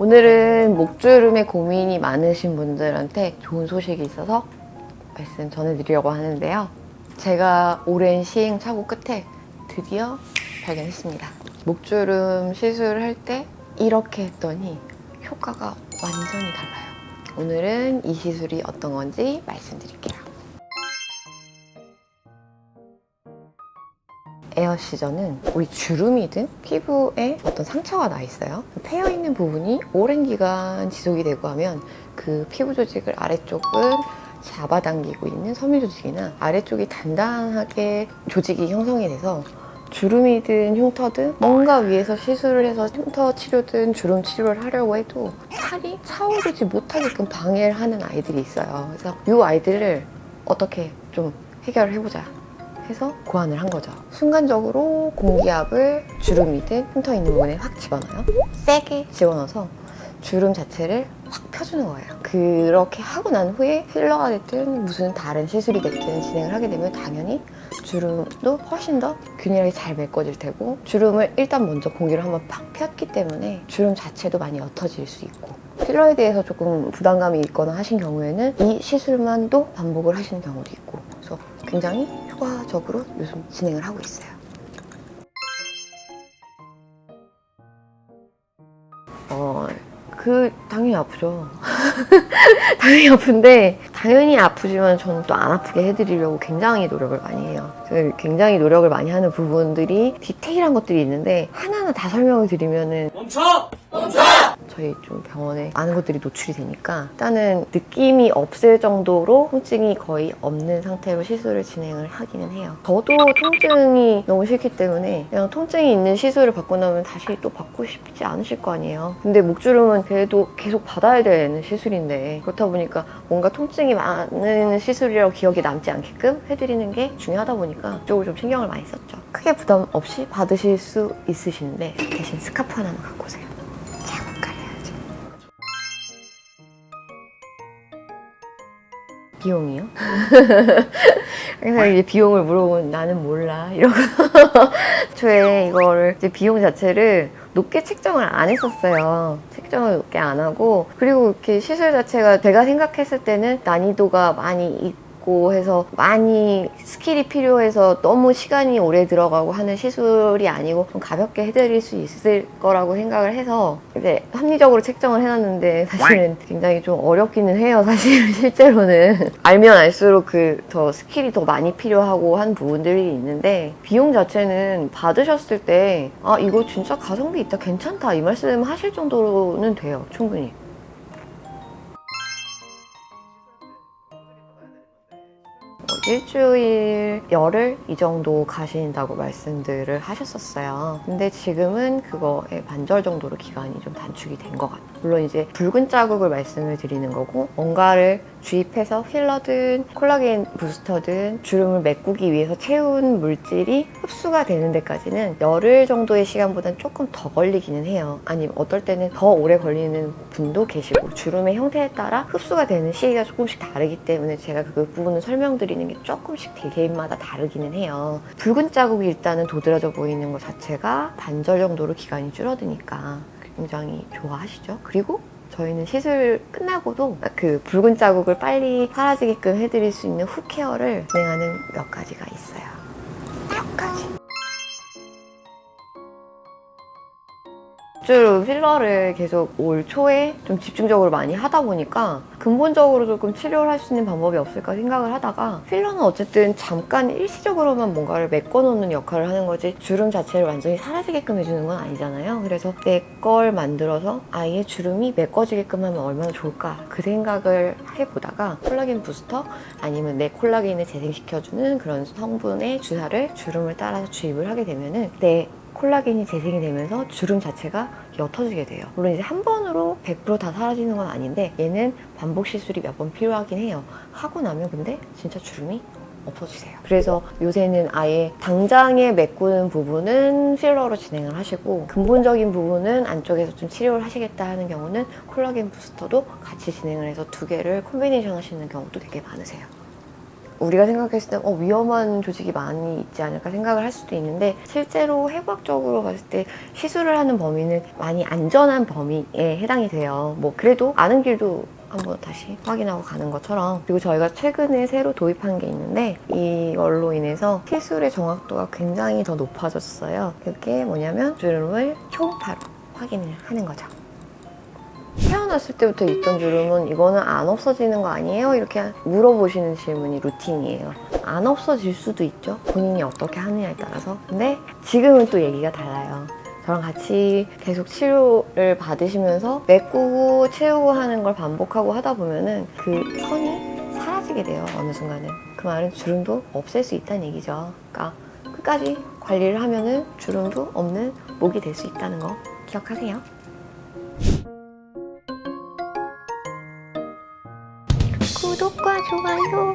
오늘은 목주름에 고민이 많으신 분들한테 좋은 소식이 있어서 말씀 전해드리려고 하는데요. 제가 오랜 시행착오 끝에 드디어 발견했습니다. 목주름 시술을 할 때 이렇게 했더니 효과가 완전히 달라요. 오늘은 이 시술이 어떤 건지 말씀드릴게요. 에어 시저는 우리 주름이든 피부에 어떤 상처가 나 있어요. 패여있는 부분이 오랜 기간 지속이 되고 하면 그 피부 조직을 아래쪽을 잡아당기고 있는 섬유 조직이나 아래쪽이 단단하게 조직이 형성이 돼서 주름이든 흉터든 뭔가 위에서 시술을 해서 흉터 치료든 주름 치료를 하려고 해도 살이 차오르지 못하게끔 방해를 하는 아이들이 있어요. 그래서 이 아이들을 어떻게 좀 해결을 해보자 해서 고안을 한 거죠. 순간적으로 공기압을 주름이든 흉터 있는 부분에 확 집어넣어요. 세게 집어넣어서 주름 자체를 확 펴주는 거예요. 그렇게 하고 난 후에 필러가 됐든 무슨 다른 시술이 됐든 진행을 하게 되면 당연히 주름도 훨씬 더 균일하게 잘 메꿔질 테고, 주름을 일단 먼저 공기를 한번 팍 폈기 때문에 주름 자체도 많이 옅어질 수 있고, 필러에 대해서 조금 부담감이 있거나 하신 경우에는 이 시술만도 반복을 하시는 경우도 있고, 그래서 굉장히 효과적으로 요즘 진행을 하고 있어요. 당연히 아프죠. 당연히 아픈데, 당연히 아프지만 저는 또 안 아프게 해드리려고 굉장히 노력을 많이 해요. 굉장히 노력을 많이 하는 부분들이 디테일한 것들이 있는데 하나하나 다 설명을 드리면은 멈춰! 저희 좀 병원에 많은 것들이 노출이 되니까 일단은 느낌이 없을 정도로 통증이 거의 없는 상태로 시술을 진행을 하기는 해요. 저도 통증이 너무 싫기 때문에 그냥 통증이 있는 시술을 받고 나면 다시 또 받고 싶지 않으실 거 아니에요. 근데 목주름은 그래도 계속 받아야 되는 시술인데, 그렇다 보니까 뭔가 통증이 많은 시술이라고 기억에 남지 않게끔 해드리는 게 중요하다 보니까 그쪽을 좀 신경을 많이 썼죠. 크게 부담 없이 받으실 수 있으시는데 대신 스카프 하나만 갖고 오세요. 자국 가려야죠. 비용이요? 항상 이제 비용을 물어보면 나는 몰라 이러고 초에 이거를 이제 비용 자체를 높게 책정을 안 했었어요. 책정을 높게 안 하고, 그리고 이렇게 시술 자체가 제가 생각했을 때는 난이도가 많이 있고 해서 많이 스킬이 필요해서 너무 시간이 오래 들어가고 하는 시술이 아니고 좀 가볍게 해드릴 수 있을 거라고 생각을 해서 이제 합리적으로 책정을 해놨는데, 사실은 굉장히 좀 어렵기는 해요. 사실 실제로는 알면 알수록 더 스킬이 더 많이 필요하고 한 부분들이 있는데, 비용 자체는 받으셨을 때 아, 이거 진짜 가성비 있다, 괜찮다 이 말씀 하실 정도로는 돼요. 충분히. 일주일, 열흘 이 정도 가신다고 말씀들을 하셨었어요. 근데 지금은 그거의 반절 정도로 기간이 좀 단축이 된 것 같아요. 물론 이제 붉은 자국을 말씀을 드리는 거고, 뭔가를 주입해서 필러든 콜라겐 부스터든 주름을 메꾸기 위해서 채운 물질이 흡수가 되는 데까지는 열흘 정도의 시간보다는 조금 더 걸리기는 해요. 아니면 어떨 때는 더 오래 걸리는 분도 계시고, 주름의 형태에 따라 흡수가 되는 시기가 조금씩 다르기 때문에 제가 그 부분을 설명드리는 게 조금씩 개개인마다 다르기는 해요. 붉은 자국이 일단은 도드라져 보이는 것 자체가 반절 정도로 기간이 줄어드니까 굉장히 좋아하시죠. 그리고 저희는 시술 끝나고도 그 붉은 자국을 빨리 사라지게끔 해드릴 수 있는 후 케어를 진행하는 몇 가지가 있어요. 몇 가지. 목주름 필러를 계속 올 초에 좀 집중적으로 많이 하다 보니까 근본적으로 조금 치료를 할 수 있는 방법이 없을까 생각을 하다가, 필러는 어쨌든 잠깐 일시적으로만 뭔가를 메꿔놓는 역할을 하는 거지 주름 자체를 완전히 사라지게끔 해주는 건 아니잖아요. 그래서 내 걸 만들어서 아예 주름이 메꿔지게끔 하면 얼마나 좋을까 그 생각을 해보다가 콜라겐 부스터 아니면 내 콜라겐을 재생시켜주는 그런 성분의 주사를 주름을 따라서 주입을 하게 되면은 내 콜라겐이 재생이 되면서 주름 자체가 옅어지게 돼요. 물론 이제 한 번으로 100% 다 사라지는 건 아닌데, 얘는 반복 시술이 몇 번 필요하긴 해요. 하고 나면 근데 진짜 주름이 없어지세요. 그래서 요새는 아예 당장에 메꾸는 부분은 필러로 진행을 하시고, 근본적인 부분은 안쪽에서 좀 치료를 하시겠다 하는 경우는 콜라겐 부스터도 같이 진행을 해서 두 개를 콤비네이션 하시는 경우도 되게 많으세요. 우리가 생각했을 때 위험한 조직이 많이 있지 않을까 생각을 할 수도 있는데 실제로 해부학적으로 봤을 때 시술을 하는 범위는 많이 안전한 범위에 해당이 돼요. 뭐 그래도 아는 길도 한번 다시 확인하고 가는 것처럼. 그리고 저희가 최근에 새로 도입한 게 있는데 이걸로 인해서 시술의 정확도가 굉장히 더 높아졌어요. 그게 뭐냐면 주름을 초음파로 확인을 하는 거죠. 태어났을 때부터 있던 주름은 이거는 안 없어지는 거 아니에요? 이렇게 물어보시는 질문이 루틴이에요. 안 없어질 수도 있죠. 본인이 어떻게 하느냐에 따라서. 근데 지금은 또 얘기가 달라요. 저랑 같이 계속 치료를 받으시면서 메꾸고 채우고 하는 걸 반복하고 하다 보면은 그 선이 사라지게 돼요. 어느 순간은. 그 말은 주름도 없앨 수 있다는 얘기죠. 그러니까 끝까지 관리를 하면은 주름도 없는 목이 될 수 있다는 거 기억하세요. 구독과 좋아요